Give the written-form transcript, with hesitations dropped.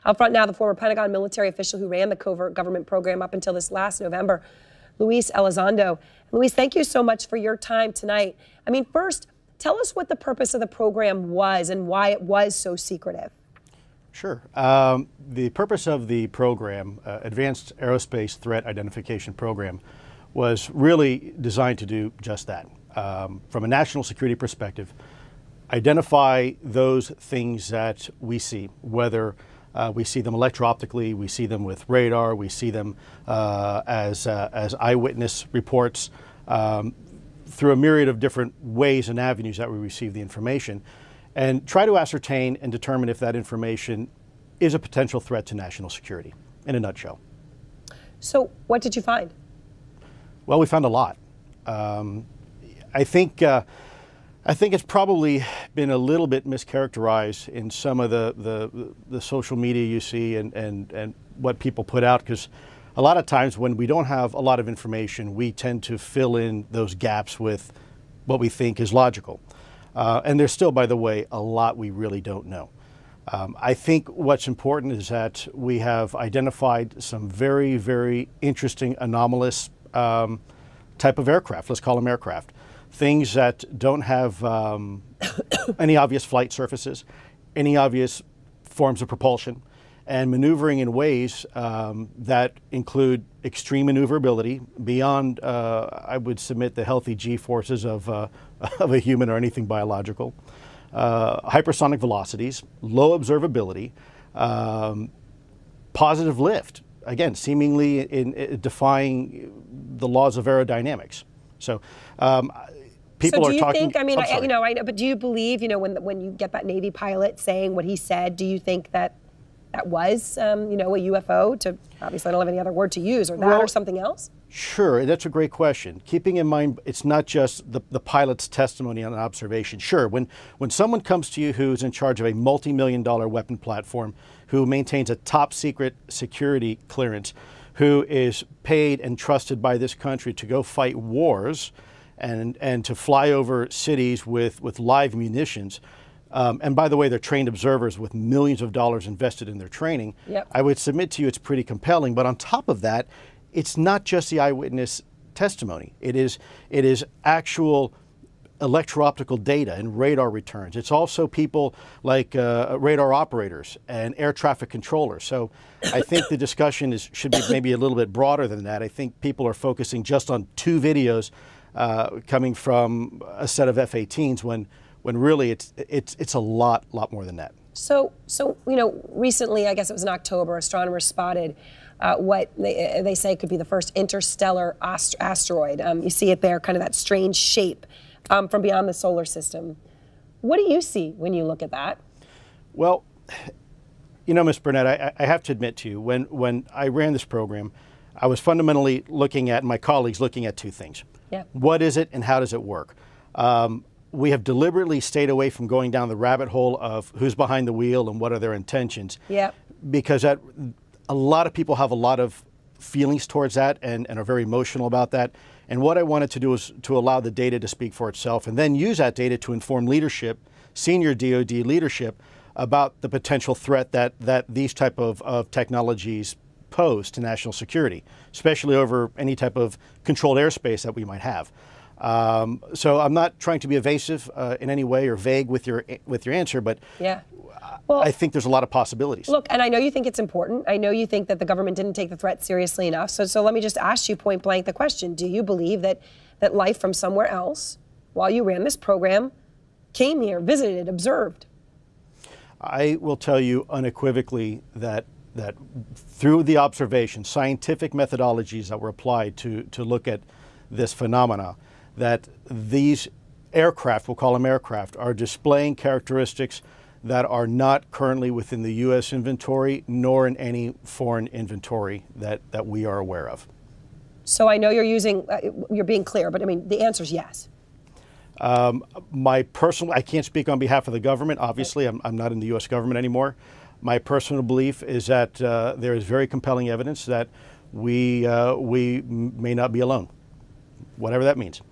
Up front now, the former Pentagon military official who ran the covert government program up until this last November, Luis Elizondo. Luis, thank you so much for your time tonight. I mean, first, tell us what the purpose of the program was and why it was so secretive. Sure. The purpose of the program, Advanced Aerospace Threat Identification Program, was really designed to do just that. From a national security perspective, identify those things that we see, whether we see them electro-optically, we see them with radar, we see them as eyewitness reports, through a myriad of different ways and avenues that we receive the information, and try to ascertain and determine if that information is a potential threat to national security, in a nutshell. So what did you find? Well, we found a lot. I think it's probably been a little bit mischaracterized in some of the social media you see and what people put out, because a lot of times when we don't have a lot of information, we tend to fill in those gaps with what we think is logical. And there's still, by the way, a lot we really don't know. I think what's important is that we have identified some very, very interesting anomalous type of aircraft. Let's call them aircraft. Things that don't have any obvious flight surfaces, any obvious forms of propulsion, and maneuvering in ways that include extreme maneuverability beyond, I would submit, the healthy G-forces of a human or anything biological, hypersonic velocities, low observability, positive lift, again, seemingly in defying the laws of aerodynamics. So people are talking. So do you think, I mean, you know, I know, but do you believe, you know, when you get that Navy pilot saying what he said, do you think that that was, you know, a UFO? To obviously, I don't have any other word to use, or that, or something else? Sure, that's a great question. Keeping in mind, it's not just the pilot's testimony on an observation. Sure, when someone comes to you who's in charge of a multi-million-dollar weapon platform, who maintains a top secret security clearance, who is paid and trusted by this country to go fight wars and to fly over cities with live munitions, and by the way, they're trained observers with millions of dollars invested in their training. Yep. I would submit to you it's pretty compelling. But on top of that, it's not just the eyewitness testimony. It is actual electro-optical data and radar returns. It's also people like radar operators and air traffic controllers. So I think the discussion should be maybe a little bit broader than that. I think people are focusing just on 2 videos coming from a set of F-18s when really it's a lot more than that. So you know, recently, I guess it was in October, astronomers spotted what they say could be the first interstellar asteroid. You see it there, kind of that strange shape from beyond the solar system. What do you see when you look at that? Well, you know, Ms. Burnett, I have to admit to you, when I ran this program, I was fundamentally looking at, my colleagues looking at 2 things. Yeah. What is it and how does it work? We have deliberately stayed away from going down the rabbit hole of who's behind the wheel and what are their intentions. Yeah. Because a lot of people have a lot of feelings towards that and are very emotional about that. And what I wanted to do was to allow the data to speak for itself and then use that data to inform leadership, senior DoD leadership, about the potential threat that these type of technologies pose to national security, especially over any type of controlled airspace that we might have. So I'm not trying to be evasive in any way or vague with your answer, but yeah. Well, I think there's a lot of possibilities. Look, and I know you think it's important. I know you think that the government didn't take the threat seriously enough. So let me just ask you point blank the question. Do you believe that life from somewhere else, while you ran this program, came here, visited, observed? I will tell you unequivocally that through the observation, scientific methodologies that were applied to look at this phenomena, that these aircraft, we'll call them aircraft, are displaying characteristics that are not currently within the U.S. inventory, nor in any foreign inventory that we are aware of. So I know you're being clear, but I mean, the answer is yes. I can't speak on behalf of the government. Obviously, I'm not in the U.S. government anymore. My personal belief is that there is very compelling evidence that we may not be alone, whatever that means.